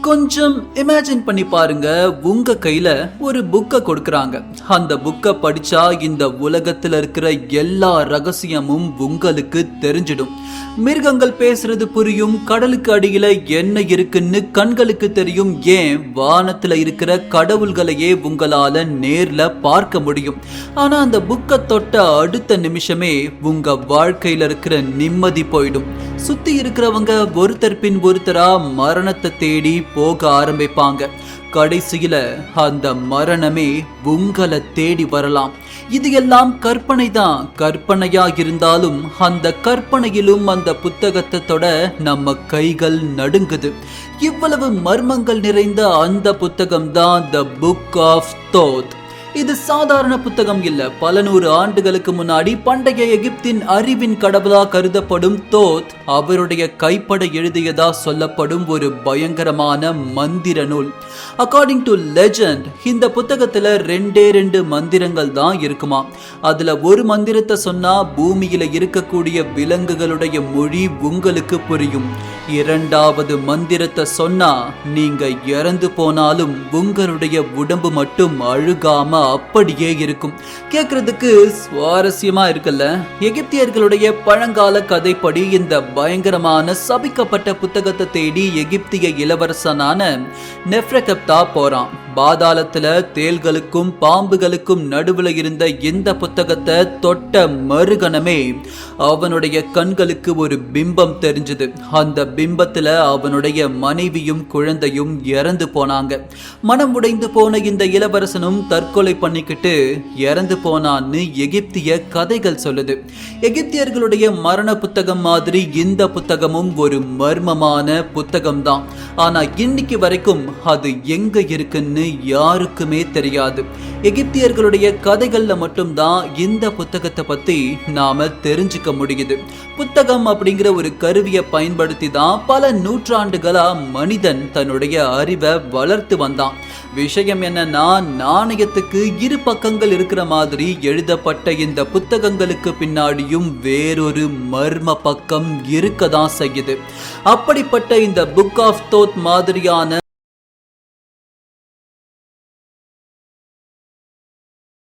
கொஞ்சம் இமேஜின் பண்ணி பாருங்க, உங்க கையில ஒரு புக்கை கொடுக்கறாங்க. அந்த புக்கை படிச்சா இந்த உலகத்துல இருக்கிற எல்லா ரகசியமும் உங்களுக்கு தெரிஞ்சிடும். மிருகங்கள் பேசுறது புரியும், கடலுக்கு அடியில என்ன இருக்குன்னு கண்களுக்கு தெரியும், ஏன் வானத்துல இருக்கிற கடவுள்களையே உங்களால நேர்ல பார்க்க முடியும். ஆனா அந்த புக்கை தொட்ட அடுத்த நிமிஷமே உங்க வாழ்க்கையில இருக்கிற நிம்மதி போயிடும். சுத்தி இருக்கிறவங்க ஒருத்தர் பின் ஒருத்தரா மரணத்தை தேடி போக ஆரம்பிப்பாங்க. கடைசியில அந்த மரணமே உங்களை தேடி வரலாம். இது எல்லாம் கற்பனை தான். கற்பனையா இருந்தாலும் அந்த கற்பனையிலும் அந்த புத்தகத்தை தொட நம்ம கைகள் நடுங்குது. இவ்வளவு மர்மங்கள் நிறைந்த அந்த புத்தகம் தான் த புக் ஆஃப் தோத். இது சாதாரண புத்தகம் இல்ல. பல நூறு ஆண்டுகளுக்கு முன்னாடி பண்டைய எகிப்தின் அறிவின் கடவுளா கருதப்படும் தோத் அவருடைய கைப்பட எழுதியதா சொல்லப்படும் ஒரு பயங்கரமான மந்திர நூல். அக்கார்டிங் டு லெஜண்ட், இந்த புத்தகத்துல ரெண்டு மந்திரங்கள் தான் இருக்குமா. அதுல ஒரு மந்திரத்தை சொன்னா பூமியில இருக்கக்கூடிய விலங்குகளுடைய மொழி உங்களுக்கு புரியும். இரண்டாவது மந்திரத்தை சொன்னா நீங்க இறந்து போனாலும் உங்களுடைய உடம்பு மட்டும் அழுகாம அப்படியே இருக்கும். கேட்கறதுக்கு சுவாரஸ்யமா இருக்குல்ல? எகிப்தியர்களுடைய பழங்கால கதைப்படி இந்த பயங்கரமான சபிக்கப்பட்ட புத்தகத்தை தேடி எகிப்திய இளவரசனான நெஃப்ரகப்தா போறான். பாதாளத்துல தேள்களுக்கும் பாம்புகளுக்கும் நடுவுல இருந்த இந்த புத்தகத்தை தொட்ட மறுகணமே அவனுடைய கண்களுக்கு ஒரு பிம்பம் தெரிஞ்சது. அந்த பிம்பத்துல அவனுடைய மனைவியும் குழந்தையும் இறந்து போனாங்க. மனம் உடைந்து போன இந்த இளவரசனும் தற்கொலை பண்ணிக்கிட்டு இறந்து போனான்னு எகிப்திய கதைகள் சொல்லுது. எகிப்தியர்களுடைய மரண புத்தகம் மாதிரி இந்த புத்தகமும் ஒரு மர்மமான புத்தகம் தான். ஆனா இன்னைக்கு வரைக்கும் அது எங்க இருக்குன்னு யாருக்குமே தெரியாது. எகிப்தியர்களுடைய கதைகள்ல மட்டும்தான் இந்த புத்தகத்தை பத்தி நாம தெரிஞ்சுக்க முடியுது. புத்தகம் அப்படிங்கிற ஒரு கருவியை பயன்படுத்தி தான் பல நூற்றாண்டுகளா மனிதன் தன்னுடைய அறிவை வளர்த்து வந்தான். விஷயம் என்னன்னா, நாணயத்துக்கு இரு பக்கங்கள் இருக்கிற மாதிரி எழுதப்பட்ட இந்த புத்தகங்களுக்கு பின்னாடியும் வேறொரு மர்ம பக்கம் இருக்கதான் செய்யுது. அப்படிப்பட்ட இந்த புக் ஆஃப் தோத் மாதிரியான